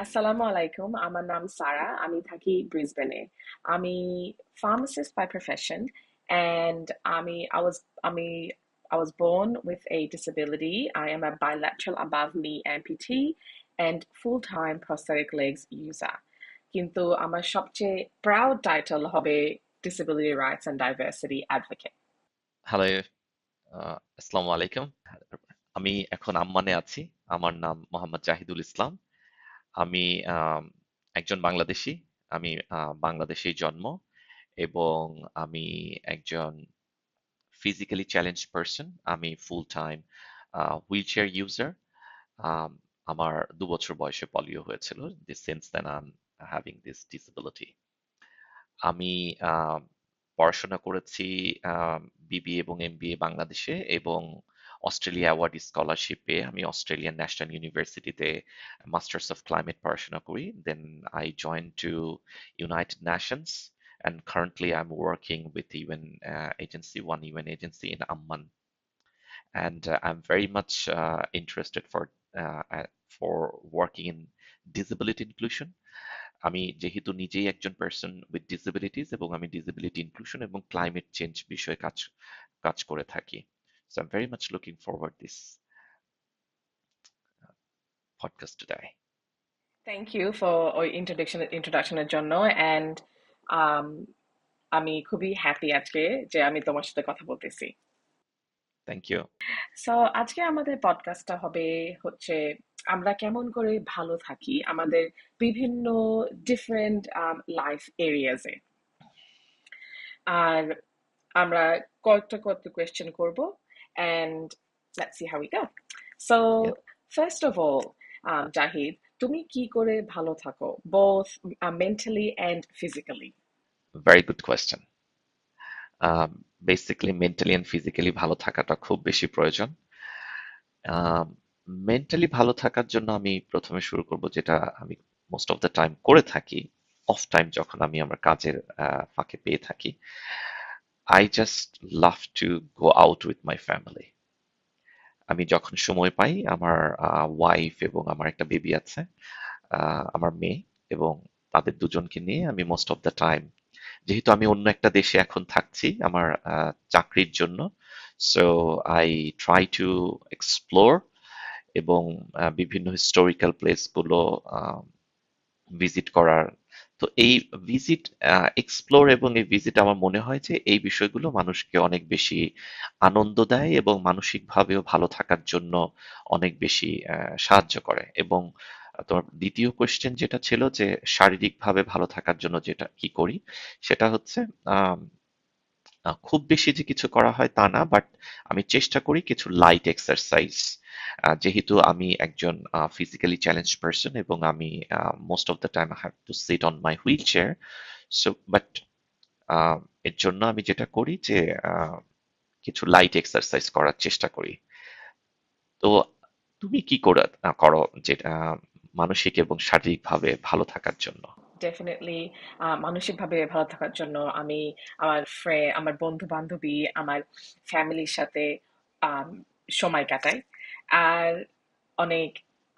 আসসালামু আলাইকুম। আমার নাম সারা। আমি থাকি ব্রিসবেনে। আমি pharmacist by profession, and আমি I was born with a disability. I am a bilateral above knee amputee and full-time prosthetic legs user. কিন্তু আমার সবচেয়ে proud title হবে Disability Rights and Diversity Advocate. Hello, আসসালামু আলাইকুম। আমি এখন আম্মানে আছি। আমার নাম মোহাম্মদ জাহিদুল ইসলাম। আমি আম, একজন বাংলাদেশী। আমি বাংলাদেশেই জন্ম এবং আমি একজন ফিজিক্যালি চ্যালেঞ্জ পারসন। আমি full time wheelchair user. আমার 2 বছর বয়সে পলিও হয়েছিল। Since then I am having this disability. আমি আহ, পড়াশোনা করেছি বিবিএ এবং এমবিএ বাংলাদেশে এবং অস্ট্রেলিয়া অ্যাওয়ার্ড স্কলারশিপে আমি অস্ট্রেলিয়ান ন্যাশনাল ইউনিভার্সিটিতে মাস্টার্স অফ ক্লাইমেট পড়াশোনা করি। Then I join to united nations and currently I'm working with the UN agency, one UN agency in Amman, and I'm very much interested for working in disability inclusion. আমি যেহেতু নিজেই একজন person with disabilities এবং আমি disability inclusion এবং climate change বিষয়ে কাজ কাজ করে থাকি। So I'm very much looking forward this podcast today. Thank you for ওই introductionের জন্য, and um, আমি খুবই হ্যাপি আজকে যে আমি তোমার সাথে কথা বলতেছি। Thank you. সো আজকে আমাদের পডকাস্টটা হবে হচ্ছে আমরা কেমন করে ভালো থাকি আমাদের বিভিন্ন ডিফারেন্ট লাইফ এরিয়াজে। আর আমরা কয়েকটা কয়েকটা কোয়েশ্চেন করব, and let's see how we go. So Yeah, first of all, Zahid, তুমি কি করে ভালো থাকো, both mentally and physically? very good question. Basically mentally and physically ভালো থাকাটা খুব বেশি প্রয়োজন। মেন্টালি ভালো থাকার জন্য আমি প্রথমে শুরু করব যেটা আমি মোস্ট অফ দ্য টাইম করে থাকি, অফ টাইম যখন আমি আমার কাজের ফাঁকে পেয়ে থাকি। I just love to go out with my family. আমি যখন সময় পাই আমার ওয়াইফ এবং আমার একটা বেবি আছে, আমার মেয়ে, এবং তাদের দুজনকে নিয়ে আমি মোস্ট অফ দ্য টাইম, যেহেতু আমি অন্য একটা দেশে এখন থাকছি আমার চাকরির জন্য, so I try to explore এবং বিভিন্ন হিস্টোরিক্যাল প্লেসগুলো ভিজিট করার। তো এই ভিজিট, এক্সপ্লোর এবং এই ভিজিট আমার মনে হয় যে এই বিষয়গুলো মানুষকে অনেক বেশি আনন্দ দেয় এবং মানসিকভাবেও ভালো থাকার জন্য অনেক বেশি সাহায্য করে। এবং তোমার দ্বিতীয় কোয়েশ্চেন যেটা ছিল যে শারীরিকভাবে ভালো থাকার জন্য যেটা কি করি, সেটা হচ্ছে আম, খুব বেশি যে কিছু করা হয় তা না, বাট আমি চেষ্টা করি কিছু লাইট এক্সারসাইজ। যেহেতু আমি একজন ফিজিক্যালি চ্যালেঞ্জ পারসন এবং আমি most of the time I have to sit on my wheel chair, so but এর জন্য আমি যেটা করি যে কিছু লাইট এক্সারসাইজ করার চেষ্টা করি। তো তুমি কি করো যেটা মানসিক এবং শারীরিকভাবে ভালো থাকার জন্য? ডেফিনেটলি মানসিকভাবে ভালো থাকার জন্য আমি আমার বন্ধু বান্ধবী, আমার ফ্যামিলির সাথে আম, সময় কাটাই। আর অনেক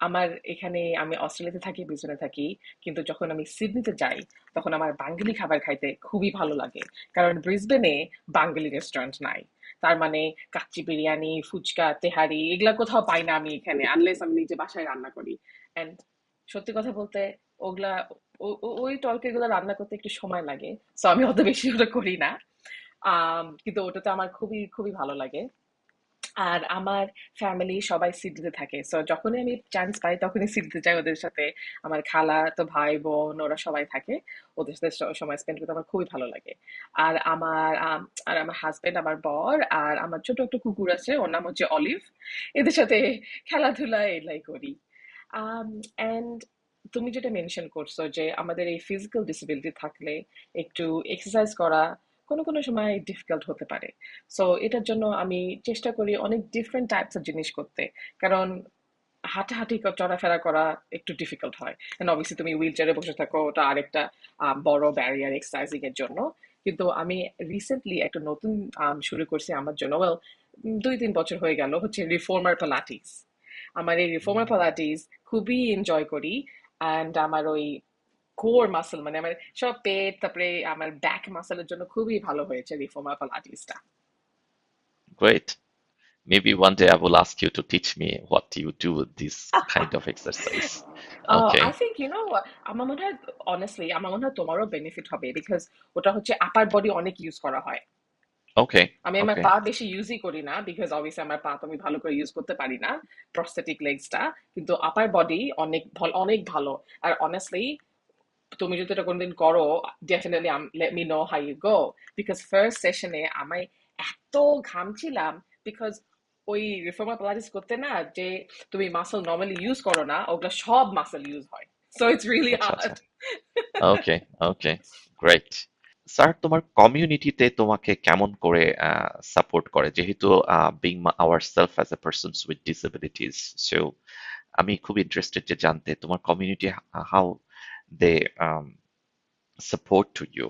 আমার এখানে আমি অস্ট্রেলিয়াতে থাকি, ব্রিসবেনে থাকি, কিন্তু যখন আমি সিডনিতে যাই তখন আমার বাঙালি খাবার খাইতে খুবই ভালো লাগে, কারণ ব্রিসবেনে বাঙালি রেস্টুরেন্ট নাই। তার মানে কাচ্চি বিরিয়ানি, ফুচকা, তেহারি এগুলা কোথাও পাই না আমি এখানে, আনলেস আমি নিজে বাসায় রান্না করি। অ্যান্ড সত্যি কথা বলতে ওগুলা ওই তরকারিগুলো রান্না করতে একটু সময় লাগে, সো আমি অত বেশি ওটা করি না। কিন্তু ওটাতে আমার খুবই খুবই ভালো লাগে। আর আমার ফ্যামিলি সবাই সিডনিতে থাকে, সো যখনই আমি চান্স পাই তখনই সিডনিতে যাই ওদের সাথে। আমার খালা তো ভাই বোন ওরা সবাই থাকে, ওদের সাথে সময় স্পেন্ড করতে আমার খুবই ভালো লাগে। আর আমার হাজবেন্ড, আমার বর, আর আমার ছোট একটা কুকুর আছে, ওর নাম হচ্ছে অলিভ। এদের সাথে খেলাধুলা এলাই করি। অ্যান্ড তুমি যেটা মেনশন করছো যে আমাদের এই ফিজিক্যাল ডিসেবিলিটি থাকলে একটু এক্সারসাইজ করা কোনো কোনো সময় ডিফিকাল্ট হতে পারে। সো এটার জন্য আমি চেষ্টা করি অনেক ডিফারেন্ট টাইপস অফ জিনিস করতে, কারণ হাঁটাহাঁটি চলাফেরা করা একটু ডিফিকাল্ট হয়। এন্ড অবভিয়াসলি তুমি হুইল চেয়ারে বসে থাকো, ওটা আরেকটা বড় ব্যারিয়ার এক্সারসাইজিং এর জন্য। কিন্তু আমি রিসেন্টলি একটা নতুন শুরু করছি আমার জন্য, ওয়েল 2-3 বছর হয়ে গেল, হচ্ছে রিফর্মার পালাটিস। আমার এই রিফর্মার পালাটিস খুবই এনজয় করি। অ্যান্ড আমার ওই কোর মাসল মানে আমার সব পেট তারপরে আমার ব্যাক মাসলের জন্য খুবই ভালো হয়েছে reformer পালাটিসটা। Great. Maybe one day I will ask you to teach me what you do with this kind of exercise. I Okay. Think আমার মনে হয় অনেস্টলি আমার মনে হয় তোমারও বেনিফিট হবে বিকজ ওটা হচ্ছে আপার বডি অনেক ইউজ করা হয়। Okay. আমি আমার Okay. পা বেশি ইউজই করি না বিকজ অবভিয়াসলি আমার পা তো আমি ভালো করে ইউজ করতে পারি না, প্রস্থেটিক লেগসটা। কিন্তু আপার বডি অনেক অনেক ভালো। আর অনেস্টলি তুমি যদি এটা কোনদিন করো, definitely let me know how you go, because first সেশনে আমি এত ঘামছিলাম বিকজ ওই রিফর্মার পিলাটিস করতে না যে তুমি মাসল নর্মালি ইউজ করো না ওগুলো সব মাসল ইউজ হয়, সো ইটস রিয়েলি আচ্ছা আচ্ছা। Hard. Okay, okay, great. Sir, তোমার কমিউনিটিতে তোমাকে কেমন করে সাপোর্ট করে, যেহেতু being our self as a persons with disabilities, so আমি খুব ইন্টারেস্টেড যে জানতে তোমার community how they support to you,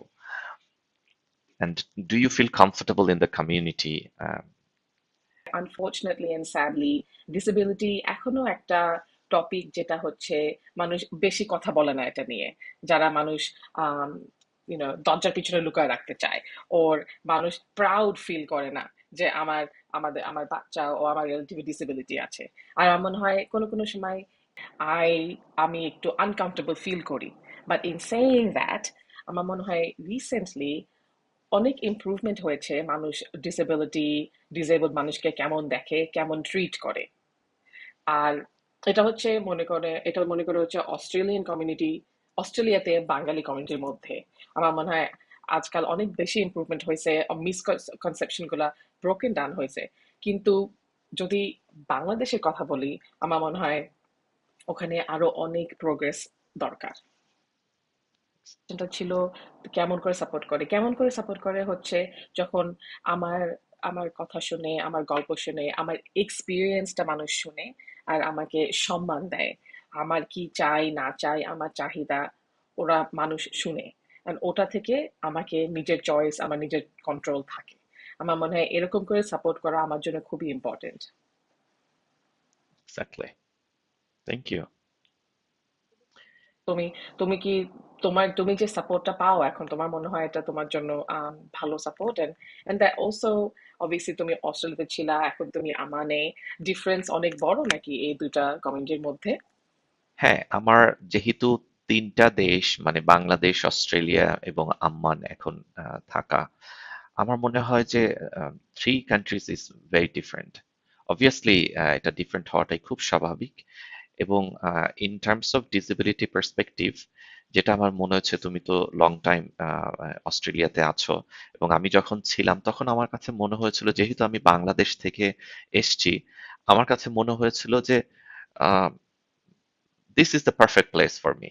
and do you feel comfortable in the community? Unfortunately and sadly disability এখনো একটা টপিক যেটা হচ্ছে মানুষ বেশি কথা বলে না এটা নিয়ে। যারা মানুষ দরজার পিছনে লুকায় রাখতে চায়, ওর মানুষ প্রাউড ফিল করে না যে আমার বাচ্চা ও আমার রিলেটিভ ডিসেবিলিটি আছে। আর আমার মনে হয় কোনো কোনো সময় আই আমি একটু আনকমফোর্টেবল ফিল করি। বাট ইন সেইং দ্যাট আমার মনে হয় রিসেন্টলি অনেক ইমপ্রুভমেন্ট হয়েছে। মানুষ ডিসেবলড মানুষকে কেমন দেখে, কেমন ট্রিট করে। আর এটা মনে করে হচ্ছে অস্ট্রেলিয়ান কমিউনিটি, অস্ট্রেলিয়াতে বাঙালি কমিউনিটির মধ্যে আমার মনে হয় আজকাল অনেক বেশি ইমপ্রুভমেন্ট হয়েছে, মিসকনসেপশন গুলা ব্রোকেন ডাউন হয়েছে। কিন্তু যদি বাংলাদেশের কথা বলি, আমার মনে হয় ওখানে আরো অনেক প্রোগ্রেস দরকার। সেটা ছিল কেমন করে সাপোর্ট করে হচ্ছে যখন আমার আমার কথা শুনে, আমার গল্প শুনে, আমার এক্সপিরিয়েন্সটা মানুষ শুনে আর আমাকে সম্মান দেয়। আমার কি চাই না চাই, আমার চাহিদা ওরা মানুষ শুনে, আর ওটা থেকে আমাকে নিজের চয়েস, আমার নিজের কন্ট্রোল থাকে। আমার মনে হয় এরকম করে সাপোর্ট করা আমার জন্য খুবই ইম্পর্টেন্ট। Exactly. Thank you. তুমি তুমি কি তুমি যে সাপোর্টটা পাও এখন, তোমার মনে হয় এটা তোমার জন্য ভালো support? And that also obviously তুমি অস্ট্রেলিয়াতে ছিলা, এখন তুমি আমানে, ডিফারেন্স অনেক বড় নাকি এই দুইটা কমিউনিটির মধ্যে? হ্যাঁ, আমার যেহেতু তিনটা দেশ মানে বাংলাদেশ, অস্ট্রেলিয়া এবং আম্মান এখন থাকা, আমার মনে হয় যে three countries is very different. Obviously এটা ডিফারেন্ট হওয়াটাই খুব স্বাভাবিক। এবং in terms of disability perspective, যেটা আমার মনে হচ্ছে, তুমি তো লং টাইম অস্ট্রেলিয়াতে আছো, এবং আমি যখন ছিলাম তখন আমার কাছে মনে হয়েছিল, যেহেতু আমি বাংলাদেশ থেকে এসছি, আমার কাছে মনে হয়েছিল যে this is the perfect place for me.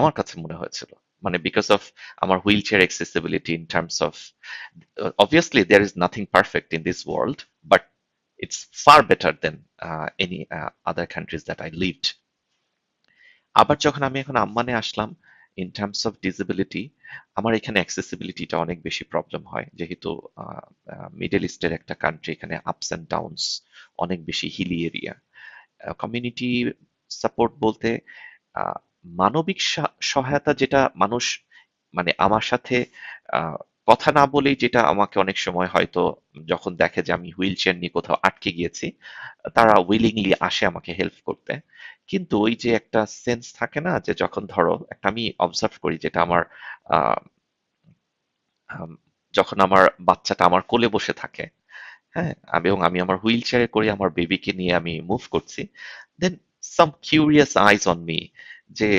আমার কাছে মনে হয়েছিল, মানে বিকজ অফ আমার wheel chair accessibility, in terms of obviously there is nothing perfect in this world, but it's far better than any other countries that I lived. আবার যখন আমি এখন আম্মানে আসলাম, ইন টার্মস অফ ডিসেবিলিটি, আমার এখানে অ্যাক্সেসিবিলিটিটা অনেক বেশি problem হয়, যেহেতু মিডল ইস্টের একটা কান্ট্রি, এখানে আপস অ্যান্ড ডাউনস, অনেক বেশি হিলি এরিয়া। কমিউনিটি সাপোর্ট বলতে আহ, মানবিক সহায়তা, যেটা মানুষ মানে আমার সাথে আহ, কথা না বলেই, যেটা আমাকে অনেক সময় হয়তো যখন দেখে যে আমি হুইল চেয়ার নিয়ে কোথাও আটকে গিয়েছি, তারা উইলিংলি আসে আমাকে হেল্প করতে। কিন্তু ওই যে একটা সেন্স থাকে না, যে যখন ধরো একটা, আমি অবজার্ভ করি যেটা আমার আহ, আম, যখন আমার বাচ্চাটা আমার কোলে বসে থাকে, হ্যাঁ, এবং আমি আমার হুইল চেয়ারে করে আমার বেবিকে নিয়ে আমি মুভ করছি, দেন সাম কিউরিয়াস আইজ অন মি, যে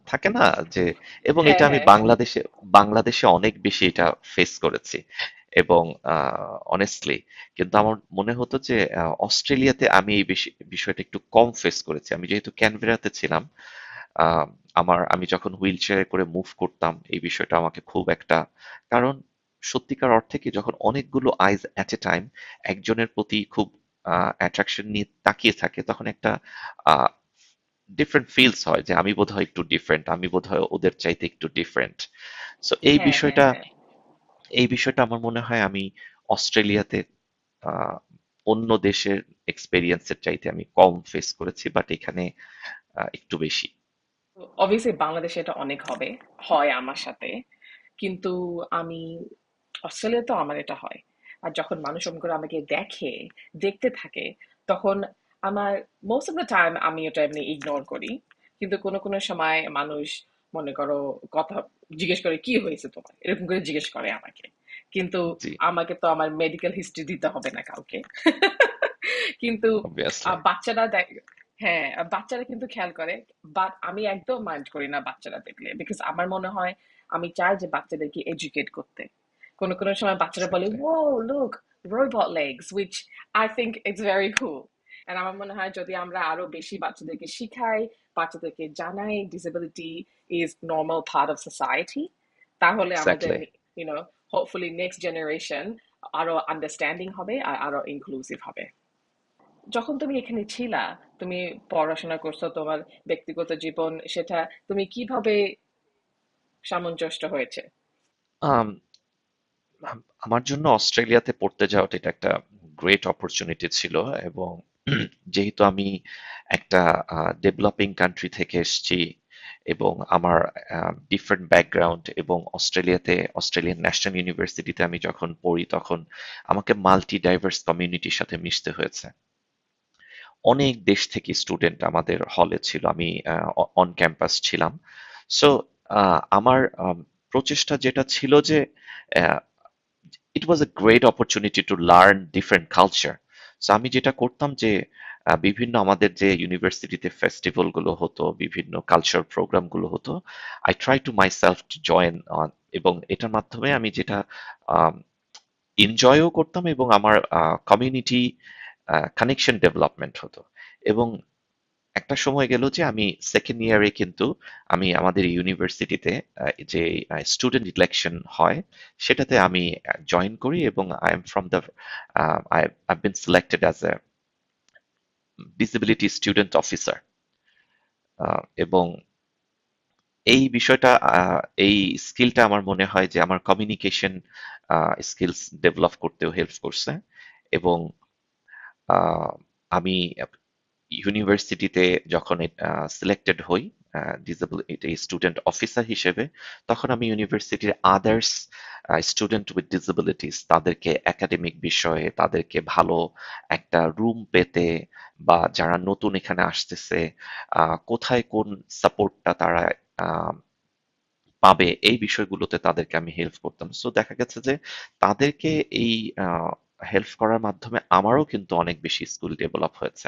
থাকে না যে, এবং হ্যাঁ, এটা আমি হ্যাঁ, হ্যাঁ। বাংলাদেশে বাংলাদেশে অনেক বেশি এটা ফেস করেছি। এবং অনেস্টলি, কিন্তু আমার মনে হতো যে অস্ট্রেলিয়াতে আমি এই বিষয়টা একটু কম ফেস করেছি। আমি যেহেতু ক্যানবেরাতে ছিলাম, আহ, আমি যখন হুইল চেয়ারে করে মুভ করতাম, এই বিষয়টা আমাকে খুব একটা, কারণ সত্যিকার অর্থে কি, যখন অনেকগুলো আইজ অ্যাট এ টাইম একজনের প্রতি খুব অ্যাট্রাকশন নিয়ে তাকিয়ে থাকে, তখন একটা ডিফারেন্ট ফিলস হয়, যে আমি বোধহয় একটু ডিফারেন্ট, আমি বোধহয় ওদের চাইতে একটু ডিফারেন্ট। সো হ্যাঁ, হ্যাঁ, হ্যাঁ। এই বিষয়টা আমার মনে হয় আমি অস্ট্রেলিয়াতে আহ, অন্য দেশের এক্সপেরিয়েন্সের চাইতে আমি কম ফেস করেছি, বাট এখানে একটু বেশি। অবভিয়াসলি বাংলাদেশে এটা অনেক হবে, হয় আমার সাথে। কিন্তু আমি অস্ট্রেলিয়া তো আমার এটা হয়। আর যখন মানুষ এরকম করে আমাকে দেখে, দেখতে থাকে, তখন আমার মোস্ট অফ দ্য টাইম আমি ওটা এমনি ইগনোর করি। কিন্তু কোনো সময় মানুষ মনে করো কথা জিজ্ঞেস করে কি হয়েছে তোমার? এরকম করে জিজ্ঞেস করে আমাকে। কিন্তু জি, আমাকে তো আমার মেডিকেল হিস্ট্রি দিতে হবে না কাউকে। কিন্তু অবভিয়াসলি। বাচ্চারা দেখ, হ্যাঁ, বাচ্চারা কিন্তু খেয়াল করে। বাট আমি একদম মাইন্ড করি না বাচ্চারা দেখলে, বিকজ আমার মনে হয় আমি চাই যে বাচ্চাদেরকে এডুকেট করতে। কোনো সময় বাচ্চারা বলে exactly. Oh look robot legs, which I think it's very cool. And আমার মনে হয় যদি আমরা আরো বেশি বাচ্চাদেরকে শিখাই, বাচ্চাদেরকে জানাই disability is normal part of society, তাহলে আমাদের exactly. You know hopefully next generation আরো আন্ডারস্ট্যান্ডিং হবে আর আরো ইনক্লুসিভ হবে। যখন তুমি এখানে ছিলা, তুমি পড়াশোনা করছো, তোমার ব্যক্তিগত জীবন, সেটা তুমি কিভাবে সামঞ্জস্য হয়েছে? আম, আমার জন্য অস্ট্রেলিয়াতে পড়তে যাওয়াটা এটা একটা গ্রেট অপরচুনিটি ছিল, এবং যেহেতু আমি একটা ডেভেলপিং কান্ট্রি থেকে এসেছি, এবং আমার ডিফারেন্ট ব্যাকগ্রাউন্ড, এবং অস্ট্রেলিয়ান ন্যাশনাল ইউনিভার্সিটিতে আমি যখন পড়ি তখন আমাকে মাল্টি ডাইভার্স কমিউনিটির সাথে মিশতে হয়েছে। অনেক দেশ থেকে স্টুডেন্ট আমাদের হলে ছিল, আমি অন ক্যাম্পাস ছিলাম। সো আমার প্রচেষ্টা যেটা ছিল যে it was a great opportunity to learn different culture. So আমি যেটা করতাম যে বিভিন্ন আমাদের যে ইউনিভার্সিটিতে ফেস্টিভ্যাল গুলো হতো, বিভিন্ন কালচার প্রোগ্রাম গুলো হতো, I try to my self to join on, এবং এটার মাধ্যমে আমি যেটা এনজয়ও করতাম, এবং আমার কমিউনিটি কানেকশন ডেভেলপমেন্ট হতো। এবং একটা সময় গেল যে আমি সেকেন্ড ইয়ারে কিন্তু আমি আমাদের ইউনিভার্সিটিতে যে স্টুডেন্ট ইলেকশন হয় সেটাতে আমি জয়েন করি, এবং I am from the I I been selected as a disability student officer. এবং এই বিষয়টা, এই স্কিলটা আমার মনে হয় যে আমার কমিউনিকেশন স্কিলস ডেভেলপ করতেও হেল্প করছে। এবং আহ, আমি ইউনিভার্সিটিতে যখন সিলেক্টেড হই ডিসেবিলিটি স্টুডেন্ট অফিসার হিসেবে, তখন আমি ইউনিভার্সিটির আদার্স স্টুডেন্ট উইথ ডিসেবিলিটিস তাদেরকে একাডেমিক বিষয়ে তাদেরকে ভালো একটা রুম পেতে, বা যারা নতুন এখানে আসতেছে কোথায় কোন সাপোর্টটা তারা আহ, পাবে, এই বিষয়গুলোতে তাদেরকে আমি হেল্প করতাম। সো দেখা গেছে যে তাদেরকে এই হেল্প করার মাধ্যমে আমারও কিন্তু অনেক বেশি স্কিল ডেভেলপ হয়েছে,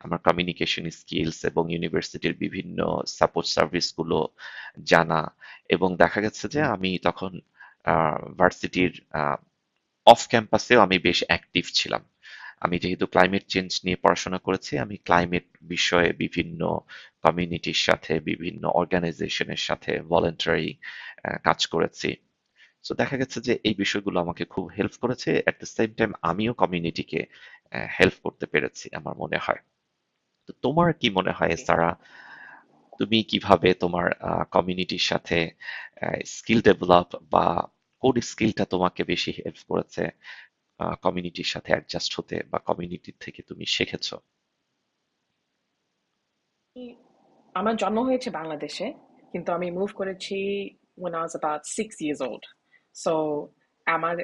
আমার কমিউনিকেশন স্কিলস এবং ইউনিভার্সিটির বিভিন্ন সাপোর্ট সার্ভিসগুলো জানা। এবং দেখা গেছে যে আমি তখন ভার্সিটির অফ ক্যাম্পাসেও আমি বেশ অ্যাক্টিভ ছিলাম। আমি যেহেতু ক্লাইমেট চেঞ্জ নিয়ে পড়াশোনা করেছি, আমি ক্লাইমেট বিষয়ে বিভিন্ন কমিউনিটির সাথে, বিভিন্ন অর্গানাইজেশনের সাথে ভলেন্টারি কাজ করেছি। সো দেখা গেছে যে এই বিষয়গুলো আমাকে খুব হেল্প করেছে, এট দ্য সেম টাইম আমিও কমিউনিটিকে হেল্প করতে পেরেছি আমার মনে হয়। তো তোমার কি মনে হয় সারা, তুমি কিভাবে তোমার কমিউনিটির সাথে স্কিল ডেভেলপ, বা কোন স্কিলটা তোমাকে বেশি হেল্প করেছে কমিউনিটির সাথে অ্যাডজাস্ট হতে, বা কমিউনিটির থেকে তুমি শিখেছো? আমার জন্ম হয়েছে বাংলাদেশে, কিন্তু আমি মুভ করেছি when I was about 6 years old. So আমার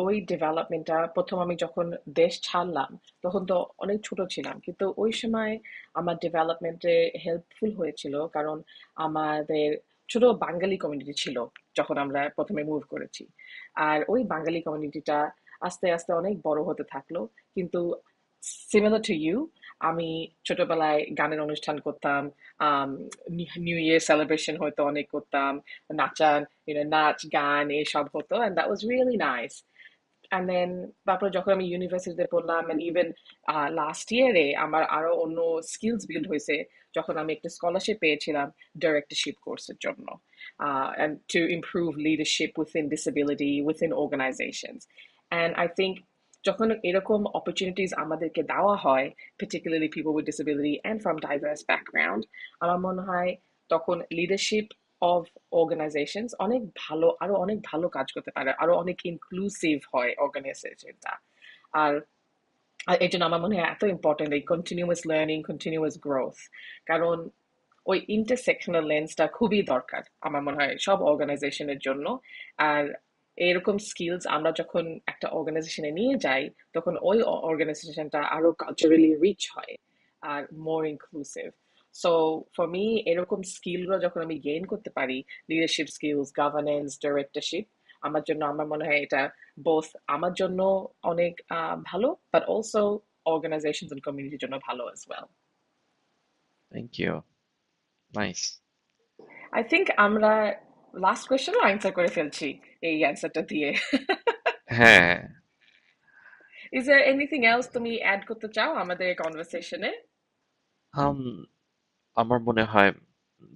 ওই ডেভেলপমেন্টটা প্রথম আমি যখন দেশ ছাড়লাম, তখন তো অনেক ছোট ছিলাম, কিন্তু ওই সময় আমার ডেভেলপমেন্টে হেল্পফুল হয়েছিল, কারণ আমাদের ছোট বাঙালি কমিউনিটি ছিল যখন আমরা প্রথমে মুভ করেছি। আর ওই বাঙালি কমিউনিটিটা আস্তে আস্তে অনেক বড় হতে থাকলো। কিন্তু সিমিলার টু ইউ, আমি ছোটবেলায় গানের অনুষ্ঠান করতাম, নিউ ইয়ার সেলিব্রেশন হয়তো অনেক করতাম, নাচান, নাচ গান এসব হতো, and that was really nice. And then তারপর যখন আমি ইউনিভার্সিটিতে পড়লাম, and even লাস্ট ইয়ারে আমার আরো অন্য স্কিলস বিল্ড হয়েছে যখন আমি একটা স্কলারশিপ পেয়েছিলাম ডাইরেক্টরশিপ কোর্সের জন্য, and to improve leadership within disability within organizations. And I think যখন এরকম opportunities আমাদেরকে দেওয়া হয়, particularly people with disability and from diverse background, আমার মনে হয় তখন লিডারশিপ অফ অর্গানাইজেশনস অনেক ভালো, আরো অনেক ভালো কাজ করতে পারে, আরো অনেক ইনক্লুসিভ হয় অর্গানাইজেশনটা। আর আর এই জন্য আমার মনে হয় এত ইম্পর্টেন্ট এই কন্টিনিউয়াস লার্নিং, কন্টিনিউয়াস গ্রোথ। কারণ ওই ইন্টারসেকশনাল লেন্সটা খুবই দরকার আমার মনে হয় সব অর্গানাইজেশনের জন্য। আর এরকম স্কিলস আমরা যখন একটা অর্গানাইজেশনে নিয়ে যাই তখন ওই অর্গানাইজেশনটা আরো কালচারালি রিচ হয় আর more inclusive. So for me এরকম স্কিলগুলো যখন আমি গেইন করতে পারি, লিডারশিপ স্কিলস, গভর্নেন্স, ডিরেক্টরশিপ, আমার জন্য আমার মনে হয় এটা বোথ আমার জন্য অনেক ভালো, বাট অলসো অর্গানাইজেশনস এন্ড কমিউনিটির জন্য ভালো as well. Thank you. Nice. I think আমরা লাস্ট কোয়েশ্চেনও আনসার করে ফেলছি এই অ্যান্সারটা দিয়ে। হ্যাঁ। ইজ দেয়ার এনিথিং এলস তুমি অ্যাড করতে চাও আমাদের কনভারসেশনে? আম, আমার মনে হয়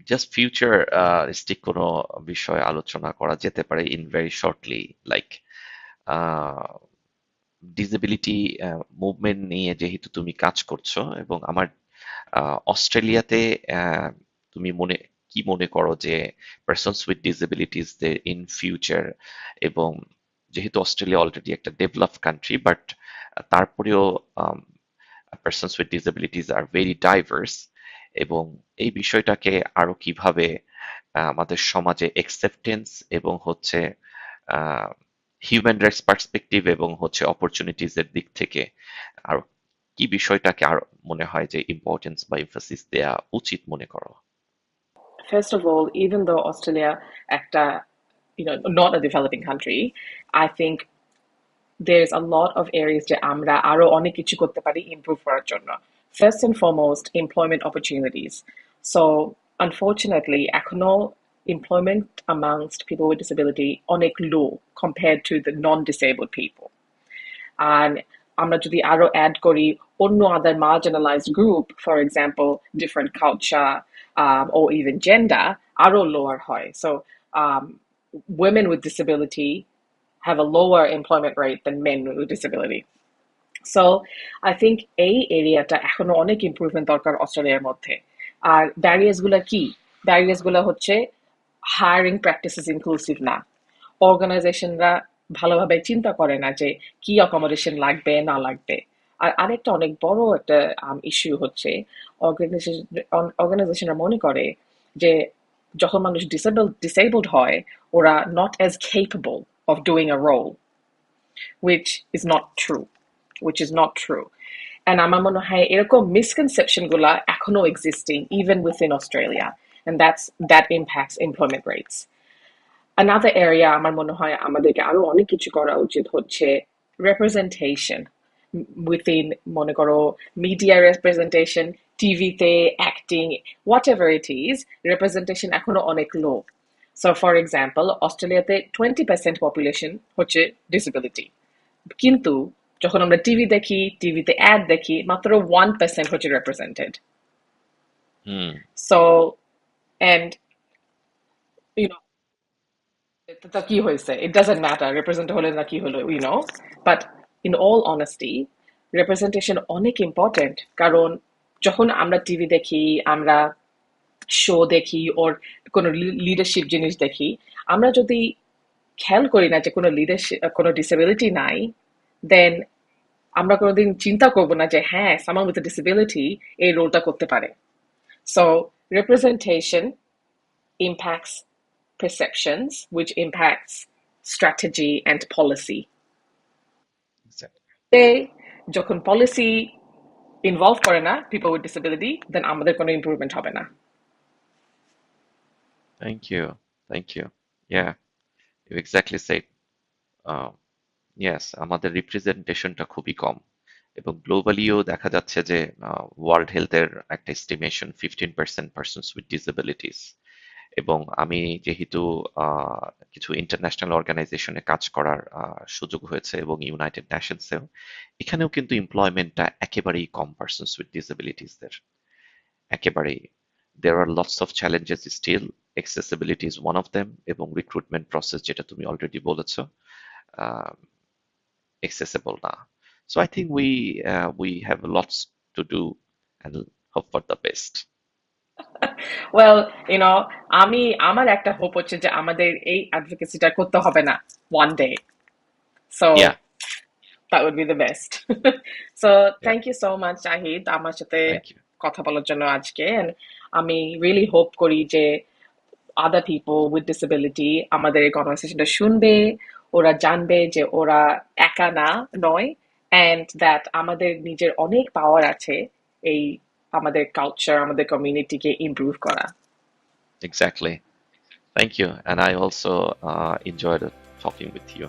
জাস্ট ফিউচার স্টিক কোনো বিষয়ে আলোচনা করা যেতে পারে in very shortly, like disability movement নিয়ে যেহেতু তুমি কাজ করছো, এবং আমার অস্ট্রেলিয়াতে তুমি কি মনে করো যে persons with disabilities in future, এবং যেহেতু অস্ট্রেলিয়া অলরেডি একটা ডেভেলপ কান্ট্রি, বাট তারপরেও পার্সনস উইথ ডিসেবিলিটিস আর ভেরি ডাইভার্স, এবং এই বিষয়টাকে আরো কিভাবে আমাদের সমাজে একসেপ্টেন্স এবং হচ্ছে হিউম্যান রাইটস পার্সপেক্টিভ এবং হচ্ছে অপরচুনিটিজ এর দিক থেকে আর কি বিষয়টাকে আর মনে হয় যে ইম্পর্টেন্স বা এমফাসিস দেয়া উচিত মনে করো? First of all, even though Australia একটা, not a developing country, I think there's a lot of areas যে আমরা আরো অনেক কিছু করতে পারি improve করার জন্য. First and foremost, employment opportunities. So, unfortunately, এখনো employment amongst people with disability অনেক low compared to the non-disabled people. And আমরা যদি আরো অ্যাড করি অন্য other marginalized group, for example, different culture, or even gender, আরো lower হয়. So, um, women with disability have a lower employment rate than men with disability. So I think এই এরিয়াটা এখনো অনেক ইমপ্রুভমেন্ট দরকার অস্ট্রেলিয়ার মধ্যে। আর ব্যারিয়ার্স গুলা কি? ব্যারিয়ার্স গুলা হচ্ছে হায়ারিং প্র্যাকটিসেস ইনক্লুসিভ না। অর্গানাইজেশনরা ভালোভাবে চিন্তা করে না যে কি অ্যাকোমোডেশন লাগবে না লাগবে। আর আরেকটা অনেক বড় একটা ইস্যু হচ্ছে অর্গানাইজেশন অর্গানাইজেশনরা মনে করে যে যখন মানুষ ডিসেবলড হয় ওরা not as capable of doing a role, which is not true. And আমার মনে হয় এরকম মিসকনসেপশন গুলা এখনো existing even within Australia, and that impacts employment rates. Another area আমার মনে হয় আমাদেরকে আরো অনেক কিছু করা উচিত হচ্ছে representation within, মনে করো, media representation, টিভিতে, acting, whatever it is, representation এখনো অনেক low. So for example, অস্ট্রেলিয়াতে 20% পপুলেশন হচ্ছে ডিসেবিলিটি, কিন্তু যখন আমরা টিভি দেখি, টিভিতে অ্যাড দেখি, মাত্র 1% হচ্ছে represented. Hmm. So and you know তা কি হয়েছে, ইট ডাজন্ট ম্যাটার রিপ্রেজেন্ট হলে না কি হলো, but in all honesty representation অনেক ইম্পর্টেন্ট। কারণ যখন আমরা টিভি দেখি, আমরা শো দেখি, ওর কোনো লিডারশিপ জিনিস দেখি, আমরা যদি খেয়াল করি না যে কোনো লিডারশিপ, কোনো ডিসেবিলিটি নাই, দেন আমরা কোনোদিন চিন্তা করব না যে হ্যাঁ someone with a disability এই রোলটা করতে পারে। So representation impacts perceptions, which impacts strategy and policy. তে যখন policy involve করে না people with disability, then আমাদের কোনো improvement হবে না। Thank you. Thank you. Yeah, you exactly said. Yes, আমাদের রিপ্রেজেন্টেশনটা খুবই কম, এবং গ্লোবালিও দেখা যাচ্ছে যে ওয়ার্ল্ড হেলথের একটা এস্টিমেশন 15% পার্সনস উইথ ডিসেবিলিটিস, এবং আমি যেহেতু কিছু ইন্টারন্যাশনাল অর্গানাইজেশনে কাজ করার সুযোগ হয়েছে এবং ইউনাইটেড নেশনসেও, এখানেও কিন্তু এমপ্লয়মেন্টটা একেবারেই কম পার্সনস উইথ ডিসেবিলিটিসদের, একেবারেই। there are lots of challenges still. Accessibility is one of them, এবং রিক্রুটমেন্ট প্রসেস যেটা তুমি অলরেডি বলেছো, accessible না। So I think we have lots to do and hope for the best. Well, আমি আমার একটা hope হচ্ছে যে আমাদের এই অ্যাডভোকেসিটা করতে হবে না one day. So Yeah, that would be the best. So yeah. thank you so much, Shahid, আমার সাথে Thank you. কথা বলার জন্য আজকে। And আমি really hope করি যে other people with disability আমাদের এই কনভারসেশনটা শুনবে, ওরা জানবে যে ওরা একা না নয়, and that আমাদের নিজের অনেক পাওয়ার আছে এই আমাদের কালচার, আমাদের কমিউনিটিকে ইমপ্রুভ করা। Exactly. Thank you. And I also enjoyed talking with you.